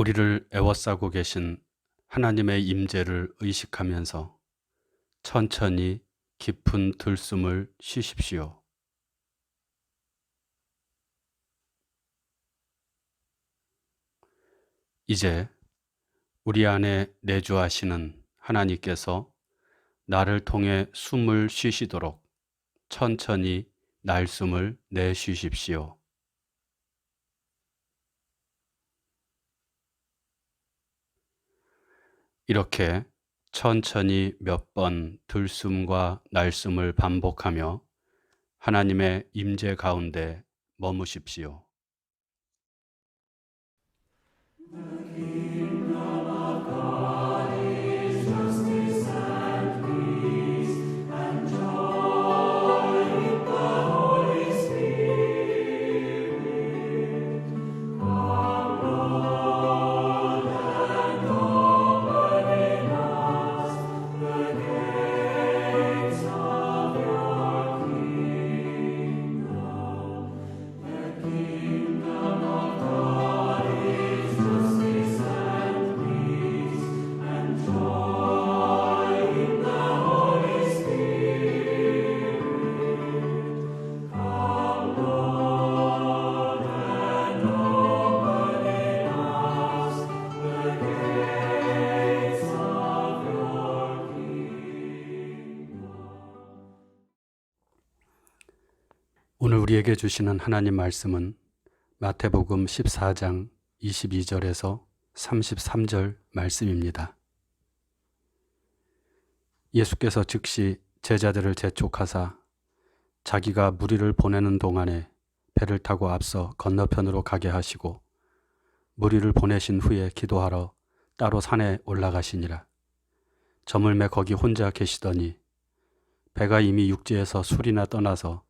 우리를 애워싸고 계신 하나님의 임재를 의식하면서 천천히 깊은 들숨을 쉬십시오. 이제 우리 안에 내주하시는 하나님께서 나를 통해 숨을 쉬시도록 천천히 날숨을 내쉬십시오. 이렇게 천천히 몇 번 들숨과 날숨을 반복하며 하나님의 임재 가운데 머무십시오. 오늘 우리에게 주시는 하나님 말씀은 마태복음 14장 22절에서 33절 말씀입니다. 예수께서 즉시 제자들을 재촉하사 자기가 무리를 보내는 동안에 배를 타고 앞서 건너편으로 가게 하시고 무리를 보내신 후에 기도하러 따로 산에 올라가시니라. 저물매 거기 혼자 계시더니 배가 이미 육지에서 술이나 떠나서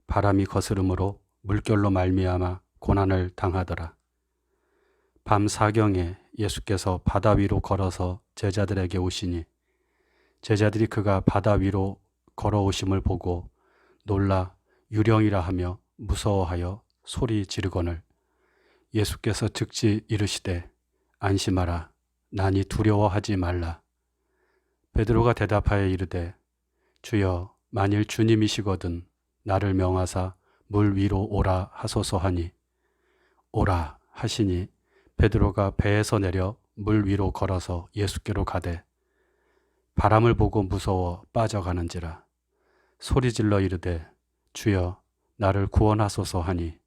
바람이 거스름으로 물결로 말미암아 고난을 당하더라. 밤 사경에 예수께서 바다 위로 걸어서 제자들에게 오시니 제자들이 그가 바다 위로 걸어오심을 보고 놀라 유령이라 하며 무서워하여 소리 지르거늘 예수께서 즉시 이르시되 안심하라 나니 두려워하지 말라. 베드로가 대답하여 이르되 주여 만일 주님이시거든 나를 명하사 물 위로 오라 하소서 하니 오라 하시니 베드로가 배에서 내려 물 위로 걸어서 예수께로 가되 바람을 보고 무서워 빠져가는지라 소리질러 이르되 주여 나를 구원하소서 하니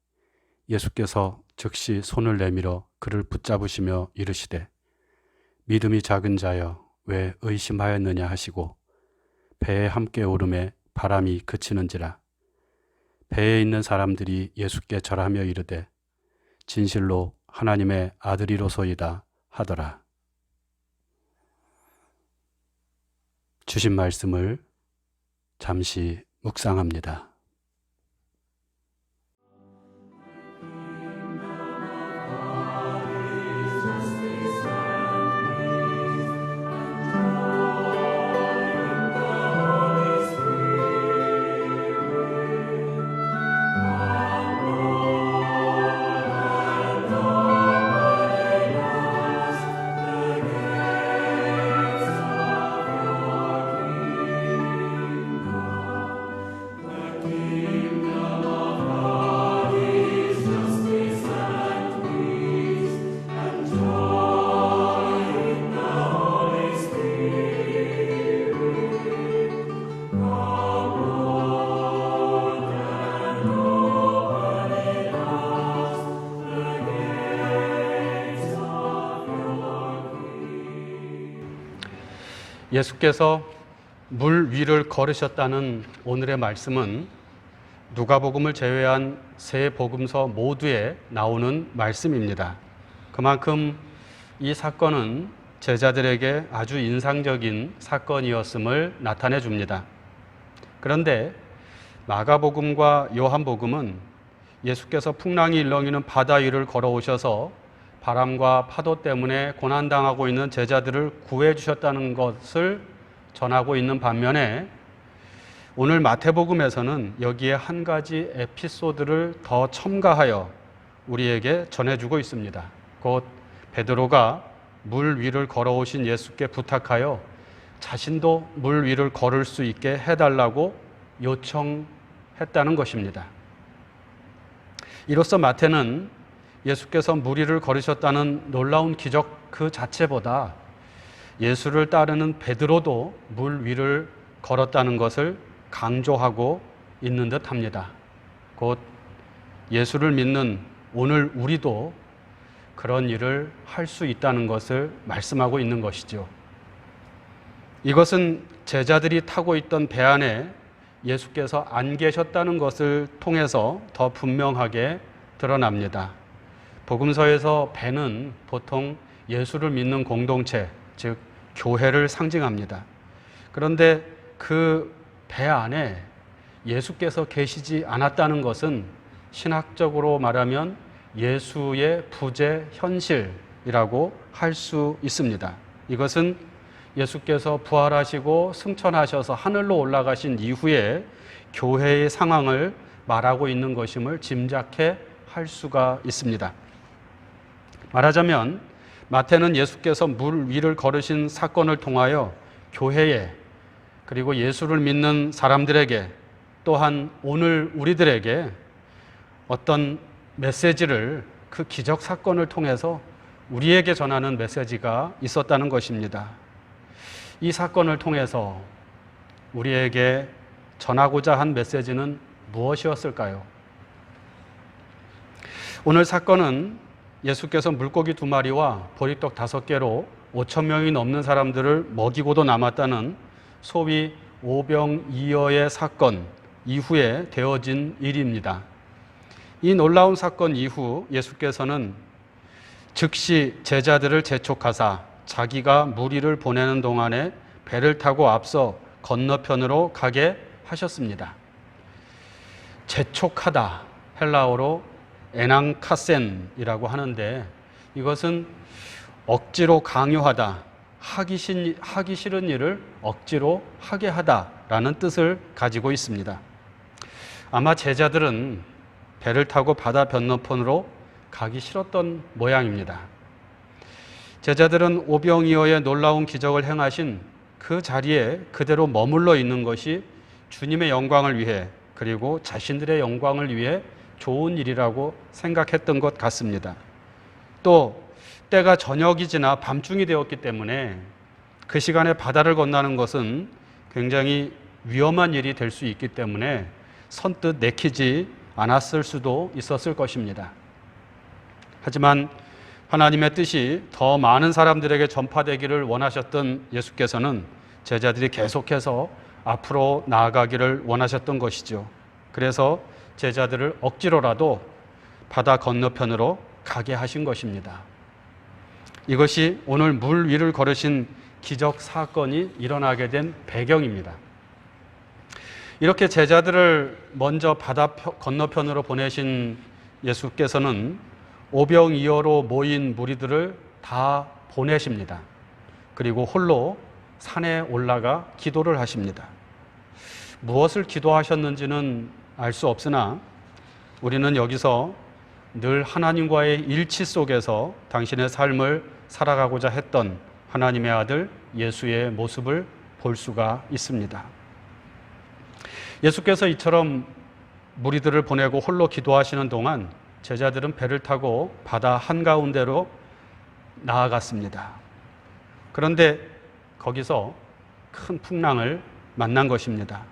예수께서 즉시 손을 내밀어 그를 붙잡으시며 이르시되 믿음이 작은 자여 왜 의심하였느냐 하시고 배에 함께 오름에 바람이 그치는지라. 배에 있는 사람들이 예수께 절하며 이르되 진실로 하나님의 아들이로소이다 하더라. 주신 말씀을 잠시 묵상합니다. 예수께서 물 위를 걸으셨다는 오늘의 말씀은 누가복음을 제외한 세 복음서 모두에 나오는 말씀입니다. 그만큼 이 사건은 제자들에게 아주 인상적인 사건이었음을 나타내 줍니다. 그런데 마가복음과 요한복음은 예수께서 풍랑이 일렁이는 바다 위를 걸어오셔서 바람과 파도 때문에 고난당하고 있는 제자들을 구해 주셨다는 것을 전하고 있는 반면에 오늘 마태복음에서는 여기에 한 가지 에피소드를 더 첨가하여 우리에게 전해주고 있습니다. 곧 베드로가 물 위를 걸어오신 예수께 부탁하여 자신도 물 위를 걸을 수 있게 해달라고 요청했다는 것입니다. 이로써 마태는 예수께서 물 위를 걸으셨다는 놀라운 기적 그 자체보다 예수를 따르는 베드로도 물 위를 걸었다는 것을 강조하고 있는 듯 합니다. 곧 예수를 믿는 오늘 우리도 그런 일을 할 수 있다는 것을 말씀하고 있는 것이죠. 이것은 제자들이 타고 있던 배 안에 예수께서 안 계셨다는 것을 통해서 더 분명하게 드러납니다. 복음서에서 배는 보통 예수를 믿는 공동체, 즉 교회를 상징합니다. 그런데 그 배 안에 예수께서 계시지 않았다는 것은 신학적으로 말하면 예수의 부재 현실이라고 할 수 있습니다. 이것은 예수께서 부활하시고 승천하셔서 하늘로 올라가신 이후에 교회의 상황을 말하고 있는 것임을 짐작해 할 수가 있습니다. 말하자면 마태는 예수께서 물 위를 걸으신 사건을 통하여 교회에 그리고 예수를 믿는 사람들에게 또한 오늘 우리들에게 어떤 메시지를 그 기적 사건을 통해서 우리에게 전하는 메시지가 있었다는 것입니다. 이 사건을 통해서 우리에게 전하고자 한 메시지는 무엇이었을까요? 오늘 사건은 예수께서 물고기 2마리와 보리떡 5개로 5,000명이 넘는 사람들을 먹이고도 남았다는 소위 오병이어의 사건 이후에 되어진 일입니다. 이 놀라운 사건 이후 예수께서는 즉시 제자들을 재촉하사 자기가 무리를 보내는 동안에 배를 타고 앞서 건너편으로 가게 하셨습니다. 재촉하다, 헬라어로 에낭카센이라고 하는데 이것은 억지로 강요하다, 하기 싫은 일을 억지로 하게 하다라는 뜻을 가지고 있습니다. 아마 제자들은 배를 타고 바다 건너편으로 가기 싫었던 모양입니다. 제자들은 오병이어의 놀라운 기적을 행하신 그 자리에 그대로 머물러 있는 것이 주님의 영광을 위해 그리고 자신들의 영광을 위해 좋은 일이라고 생각했던 것 같습니다. 또 때가 저녁이 지나 밤중이 되었기 때문에 그 시간에 바다를 건너는 것은 굉장히 위험한 일이 될 수 있기 때문에 선뜻 내키지 않았을 수도 있었을 것입니다. 하지만 하나님의 뜻이 더 많은 사람들에게 전파되기를 원하셨던 예수께서는 제자들이 계속해서 앞으로 나아가기를 원하셨던 것이죠. 그래서 제자들을 억지로라도 바다 건너편으로 가게 하신 것입니다. 이것이 오늘 물 위를 걸으신 기적 사건이 일어나게 된 배경입니다. 이렇게 제자들을 먼저 바다 건너편으로 보내신 예수께서는 오병이어로 모인 무리들을 다 보내십니다. 그리고 홀로 산에 올라가 기도를 하십니다. 무엇을 기도하셨는지는 알 수 없으나 우리는 여기서 늘 하나님과의 일치 속에서 당신의 삶을 살아가고자 했던 하나님의 아들 예수의 모습을 볼 수가 있습니다. 예수께서 이처럼 무리들을 보내고 홀로 기도하시는 동안 제자들은 배를 타고 바다 한가운데로 나아갔습니다. 그런데 거기서 큰 풍랑을 만난 것입니다.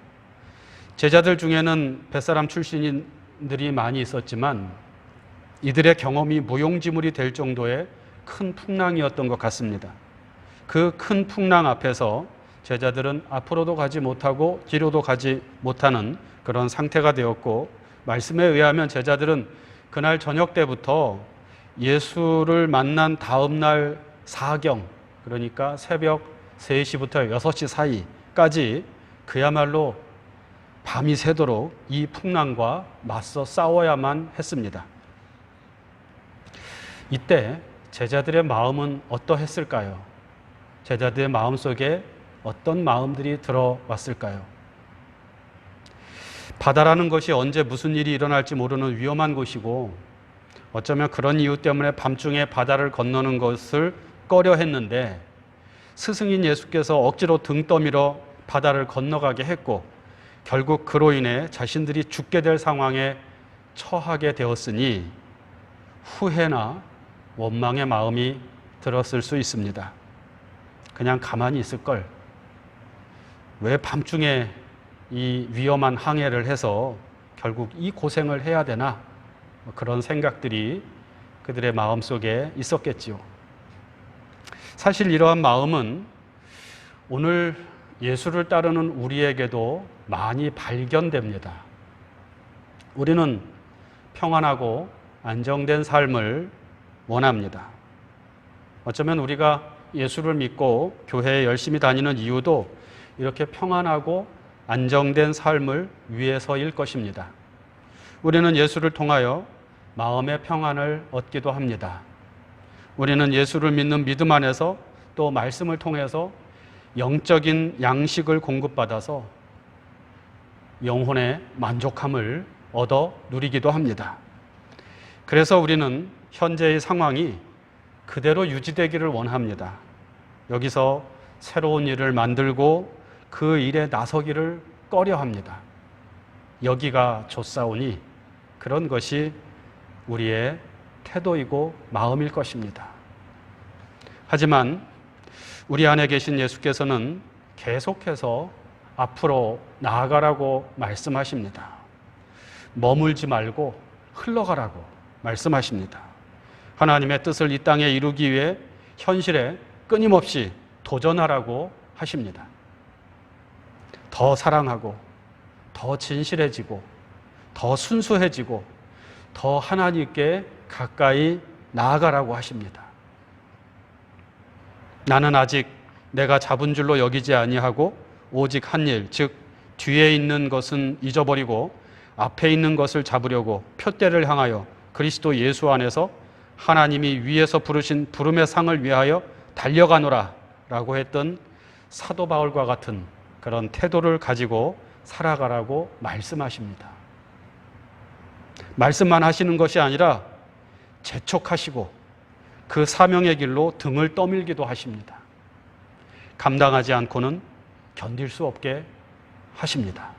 제자들 중에는 뱃사람 출신들이 많이 있었지만 이들의 경험이 무용지물이 될 정도의 큰 풍랑이었던 것 같습니다. 그 큰 풍랑 앞에서 제자들은 앞으로도 가지 못하고 뒤로도 가지 못하는 그런 상태가 되었고, 말씀에 의하면 제자들은 그날 저녁 때부터 예수를 만난 다음 날 사경, 그러니까 새벽 3시부터 6시 사이까지 그야말로 밤이 새도록 이 풍랑과 맞서 싸워야만 했습니다. 이때 제자들의 마음은 어떠했을까요? 제자들의 마음속에 어떤 마음들이 들어왔을까요? 바다라는 것이 언제 무슨 일이 일어날지 모르는 위험한 곳이고, 어쩌면 그런 이유 때문에 밤중에 바다를 건너는 것을 꺼려 했는데, 스승인 예수께서 억지로 등 떠밀어 바다를 건너가게 했고, 결국 그로 인해 자신들이 죽게 될 상황에 처하게 되었으니 후회나 원망의 마음이 들었을 수 있습니다. 그냥 가만히 있을 걸, 왜 밤중에 이 위험한 항해를 해서 결국 이 고생을 해야 되나, 그런 생각들이 그들의 마음속에 있었겠지요. 사실 이러한 마음은 오늘 예수를 따르는 우리에게도 많이 발견됩니다. 우리는 평안하고 안정된 삶을 원합니다. 어쩌면 우리가 예수를 믿고 교회에 열심히 다니는 이유도 이렇게 평안하고 안정된 삶을 위해서일 것입니다. 우리는 예수를 통하여 마음의 평안을 얻기도 합니다. 우리는 예수를 믿는 믿음 안에서 또 말씀을 통해서 영적인 양식을 공급받아서 영혼의 만족함을 얻어 누리기도 합니다. 그래서 우리는 현재의 상황이 그대로 유지되기를 원합니다. 여기서 새로운 일을 만들고 그 일에 나서기를 꺼려합니다. 여기가 좋사오니 그런 것이 우리의 태도이고 마음일 것입니다. 하지만 우리 안에 계신 예수께서는 계속해서 앞으로 나아가라고 말씀하십니다. 머물지 말고 흘러가라고 말씀하십니다. 하나님의 뜻을 이 땅에 이루기 위해 현실에 끊임없이 도전하라고 하십니다. 더 사랑하고 더 진실해지고 더 순수해지고 더 하나님께 가까이 나아가라고 하십니다. 나는 아직 내가 잡은 줄로 여기지 아니하고 오직 한 일, 즉 뒤에 있는 것은 잊어버리고 앞에 있는 것을 잡으려고 표대를 향하여 그리스도 예수 안에서 하나님이 위에서 부르신 부름의 상을 위하여 달려가노라 라고 했던 사도 바울과 같은 그런 태도를 가지고 살아가라고 말씀하십니다. 말씀만 하시는 것이 아니라 재촉하시고 그 사명의 길로 등을 떠밀기도 하십니다. 감당하지 않고는 견딜 수 없게 하십니다.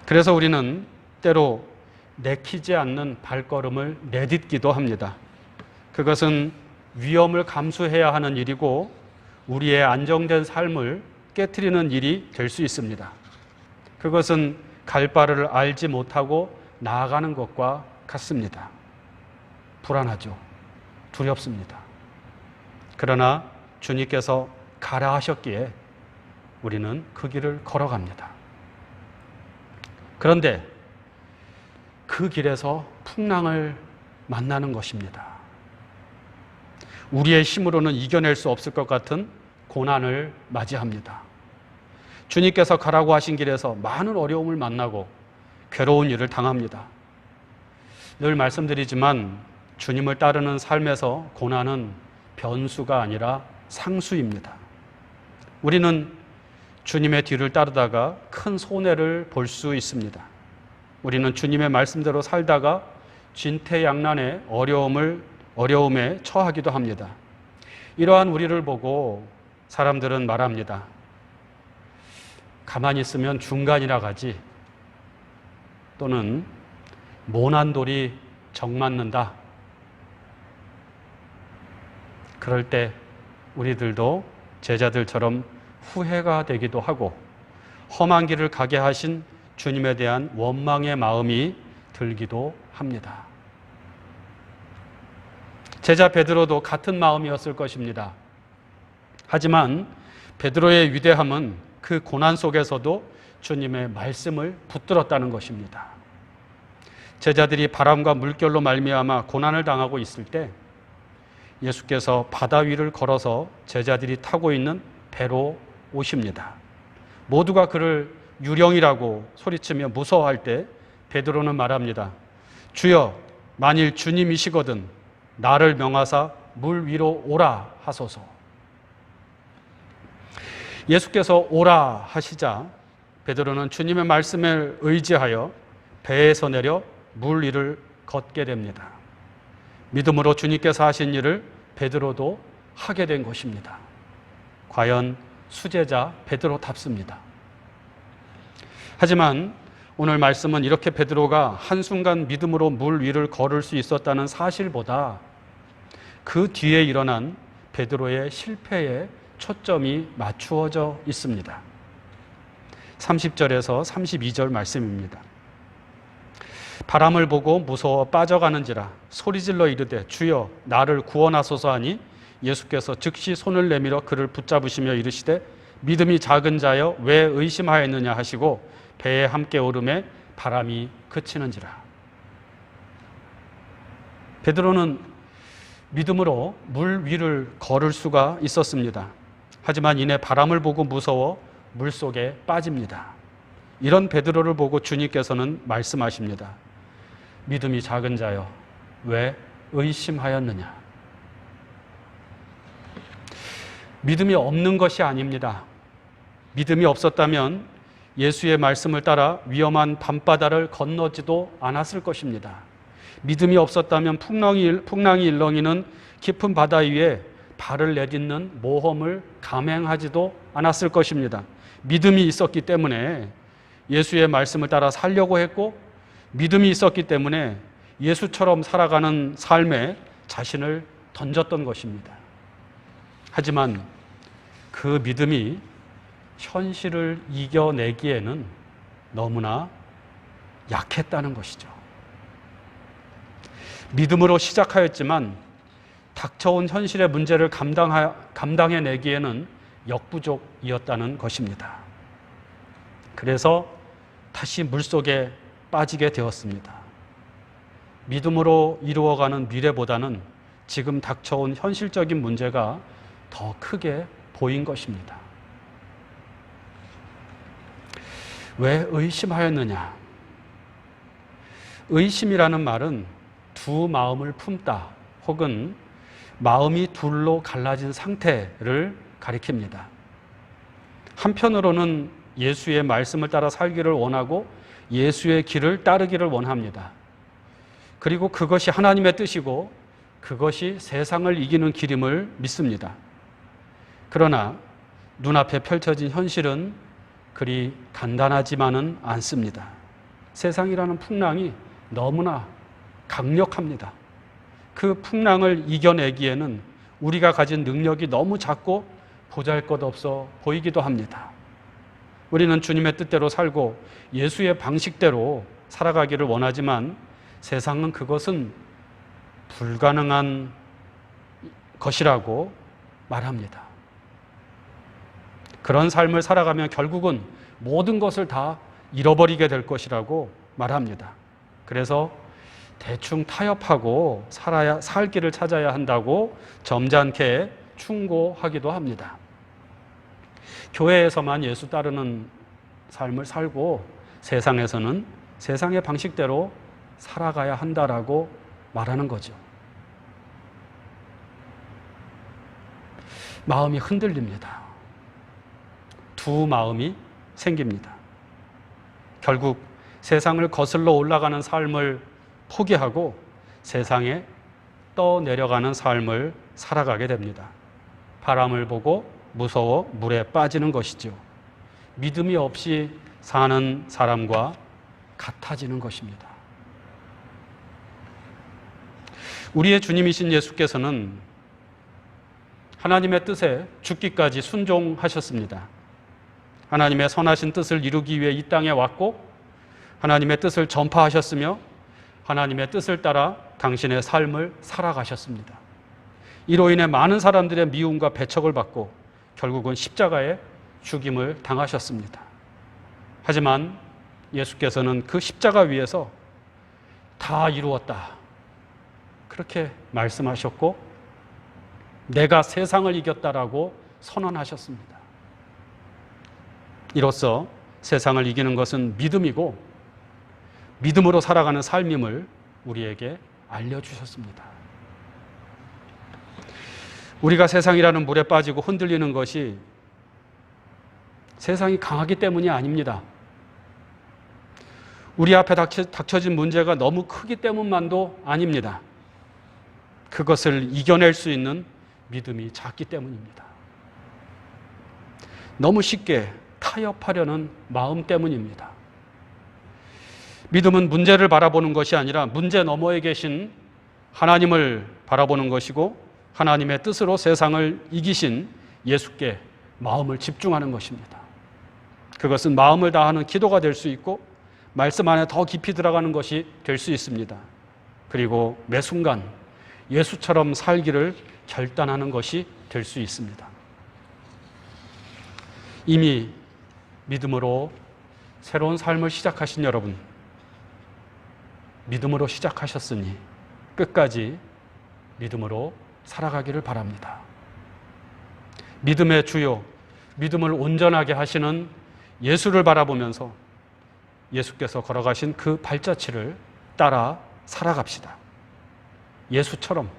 그래서 우리는 때로 내키지 않는 발걸음을 내딛기도 합니다. 그것은 위험을 감수해야 하는 일이고 우리의 안정된 삶을 깨트리는 일이 될 수 있습니다. 그것은 갈 바를 알지 못하고 나아가는 것과 같습니다. 불안하죠. 두렵습니다. 그러나 주님께서 가라 하셨기에 우리는 그 길을 걸어갑니다. 그런데 그 길에서 풍랑을 만나는 것입니다. 우리의 힘으로는 이겨낼 수 없을 것 같은 고난을 맞이합니다. 주님께서 가라고 하신 길에서 많은 어려움을 만나고 괴로운 일을 당합니다. 늘 말씀드리지만 주님을 따르는 삶에서 고난은 변수가 아니라 상수입니다. 우리는 주님의 뒤를 따르다가 큰 손해를 볼 수 있습니다. 우리는 주님의 말씀대로 살다가 진퇴양난의 어려움에 처하기도 합니다. 이러한 우리를 보고 사람들은 말합니다. 가만히 있으면 중간이라 가지, 또는 모난 돌이 정 맞는다. 그럴 때 우리들도 제자들처럼 후회가 되기도 하고 험한 길을 가게 하신 주님에 대한 원망의 마음이 들기도 합니다. 제자 베드로도 같은 마음이었을 것입니다. 하지만 베드로의 위대함은 그 고난 속에서도 주님의 말씀을 붙들었다는 것입니다. 제자들이 바람과 물결로 말미암아 고난을 당하고 있을 때 예수께서 바다 위를 걸어서 제자들이 타고 있는 배로 오십니다. 모두가 그를 유령이라고 소리치며 무서워할 때 베드로는 말합니다. 주여, 만일 주님이시거든 나를 명하사 물 위로 오라 하소서. 예수께서 오라 하시자 베드로는 주님의 말씀을 의지하여 배에서 내려 물 위를 걷게 됩니다. 믿음으로 주님께서 하신 일을 베드로도 하게 된 것입니다. 과연 수제자 베드로답습니다. 하지만 오늘 말씀은 이렇게 베드로가 한순간 믿음으로 물 위를 걸을 수 있었다는 사실보다 그 뒤에 일어난 베드로의 실패에 초점이 맞추어져 있습니다. 30절에서 32절 말씀입니다. 바람을 보고 무서워 빠져가는지라 소리질러 이르되 주여 나를 구원하소서 하니 예수께서 즉시 손을 내밀어 그를 붙잡으시며 이르시되 믿음이 작은 자여 왜 의심하였느냐 하시고 배에 함께 오르매 바람이 그치는지라. 베드로는 믿음으로 물 위를 걸을 수가 있었습니다. 하지만 이내 바람을 보고 무서워 물속에 빠집니다. 이런 베드로를 보고 주님께서는 말씀하십니다. 믿음이 작은 자여 왜 의심하였느냐. 믿음이 없는 것이 아닙니다. 믿음이 없었다면 예수의 말씀을 따라 위험한 밤바다를 건너지도 않았을 것입니다. 믿음이 없었다면 풍랑이 일렁이는 깊은 바다 위에 발을 내딛는 모험을 감행하지도 않았을 것입니다. 믿음이 있었기 때문에 예수의 말씀을 따라 살려고 했고 믿음이 있었기 때문에 예수처럼 살아가는 삶에 자신을 던졌던 것입니다. 하지만 그 믿음이 현실을 이겨내기에는 너무나 약했다는 것이죠. 믿음으로 시작하였지만 닥쳐온 현실의 문제를 감당해내기에는 역부족이었다는 것입니다. 그래서 다시 물속에 빠지게 되었습니다. 믿음으로 이루어가는 미래보다는 지금 닥쳐온 현실적인 문제가 더 크게 보인 것입니다. 왜 의심하였느냐? 의심이라는 말은 두 마음을 품다 혹은 마음이 둘로 갈라진 상태를 가리킵니다. 한편으로는 예수의 말씀을 따라 살기를 원하고 예수의 길을 따르기를 원합니다. 그리고 그것이 하나님의 뜻이고 그것이 세상을 이기는 길임을 믿습니다. 그러나 눈앞에 펼쳐진 현실은 그리 간단하지만은 않습니다. 세상이라는 풍랑이 너무나 강력합니다. 그 풍랑을 이겨내기에는 우리가 가진 능력이 너무 작고 보잘것없어 보이기도 합니다. 우리는 주님의 뜻대로 살고 예수의 방식대로 살아가기를 원하지만 세상은 그것은 불가능한 것이라고 말합니다. 그런 삶을 살아가면 결국은 모든 것을 다 잃어버리게 될 것이라고 말합니다. 그래서 대충 타협하고 살 길을 찾아야 한다고 점잖게 충고하기도 합니다. 교회에서만 예수 따르는 삶을 살고 세상에서는 세상의 방식대로 살아가야 한다라고 말하는 거죠. 마음이 흔들립니다. 두 마음이 생깁니다. 결국 세상을 거슬러 올라가는 삶을 포기하고 세상에 떠내려가는 삶을 살아가게 됩니다. 바람을 보고 무서워 물에 빠지는 것이죠. 믿음이 없이 사는 사람과 같아지는 것입니다. 우리의 주님이신 예수께서는 하나님의 뜻에 죽기까지 순종하셨습니다. 하나님의 선하신 뜻을 이루기 위해 이 땅에 왔고 하나님의 뜻을 전파하셨으며 하나님의 뜻을 따라 당신의 삶을 살아가셨습니다. 이로 인해 많은 사람들의 미움과 배척을 받고 결국은 십자가에 죽임을 당하셨습니다. 하지만 예수께서는 그 십자가 위에서 다 이루었다, 그렇게 말씀하셨고 내가 세상을 이겼다라고 선언하셨습니다. 이로써 세상을 이기는 것은 믿음이고 믿음으로 살아가는 삶임을 우리에게 알려주셨습니다. 우리가 세상이라는 물에 빠지고 흔들리는 것이 세상이 강하기 때문이 아닙니다. 우리 앞에 닥쳐진 문제가 너무 크기 때문만도 아닙니다. 그것을 이겨낼 수 있는 믿음이 작기 때문입니다. 너무 쉽게 타협하려는 마음 때문입니다. 믿음은 문제를 바라보는 것이 아니라 문제 너머에 계신 하나님을 바라보는 것이고 하나님의 뜻으로 세상을 이기신 예수께 마음을 집중하는 것입니다. 그것은 마음을 다하는 기도가 될 수 있고 말씀 안에 더 깊이 들어가는 것이 될 수 있습니다. 그리고 매 순간 예수처럼 살기를 결단하는 것이 될 수 있습니다. 이미 믿음으로 새로운 삶을 시작하신 여러분, 믿음으로 시작하셨으니 끝까지 믿음으로 살아가기를 바랍니다. 믿음의 주요, 믿음을 온전하게 하시는 예수를 바라보면서 예수께서 걸어가신 그 발자취를 따라 살아갑시다. 예수처럼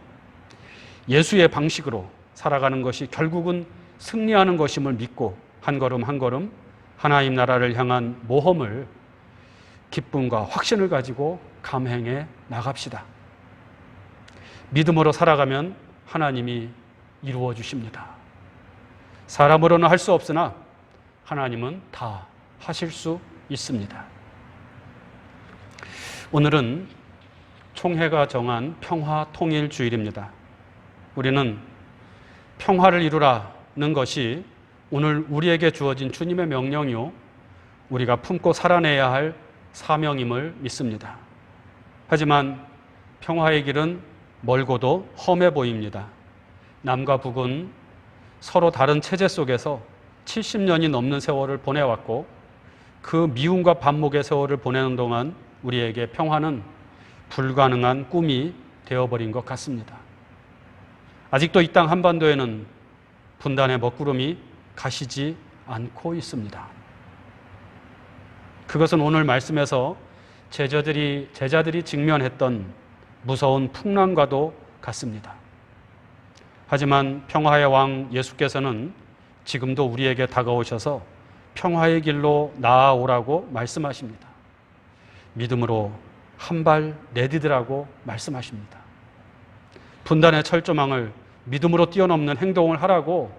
예수의 방식으로 살아가는 것이 결국은 승리하는 것임을 믿고 한 걸음 한 걸음 하나님 나라를 향한 모험을 기쁨과 확신을 가지고 감행해 나갑시다. 믿음으로 살아가면 하나님이 이루어 주십니다. 사람으로는 할 수 없으나 하나님은 다 하실 수 있습니다. 오늘은 총회가 정한 평화통일주일입니다. 우리는 평화를 이루라는 것이 오늘 우리에게 주어진 주님의 명령이요, 우리가 품고 살아내야 할 사명임을 믿습니다. 하지만 평화의 길은 멀고도 험해 보입니다. 남과 북은 서로 다른 체제 속에서 70년이 넘는 세월을 보내왔고 그 미움과 반목의 세월을 보내는 동안 우리에게 평화는 불가능한 꿈이 되어버린 것 같습니다. 아직도 이 땅 한반도에는 분단의 먹구름이 가시지 않고 있습니다. 그것은 오늘 말씀에서 제자들이 직면했던 무서운 풍랑과도 같습니다. 하지만 평화의 왕 예수께서는 지금도 우리에게 다가오셔서 평화의 길로 나아오라고 말씀하십니다. 믿음으로 한 발 내디디라고 말씀하십니다. 분단의 철조망을 믿음으로 뛰어넘는 행동을 하라고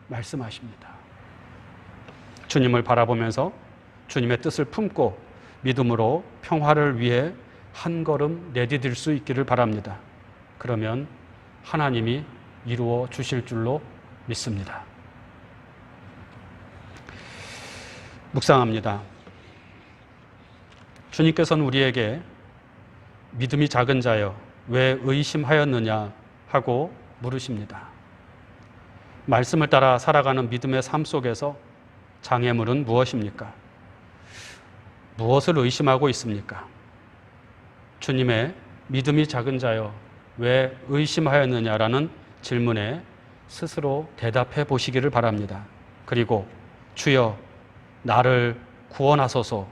말씀하십니다. 주님을 바라보면서 주님의 뜻을 품고 믿음으로 평화를 위해 한 걸음 내디딜 수 있기를 바랍니다. 그러면 하나님이 이루어 주실 줄로 믿습니다. 묵상합니다. 주님께서는 우리에게 믿음이 작은 자여 왜 의심하였느냐 하고 물으십니다. 말씀을 따라 살아가는 믿음의 삶 속에서 장애물은 무엇입니까? 무엇을 의심하고 있습니까? 주님의 믿음이 작은 자여 왜 의심하였느냐라는 질문에 스스로 대답해 보시기를 바랍니다. 그리고 주여 나를 구원하소서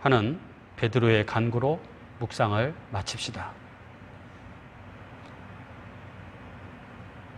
하는 베드로의 간구로 묵상을 마칩시다.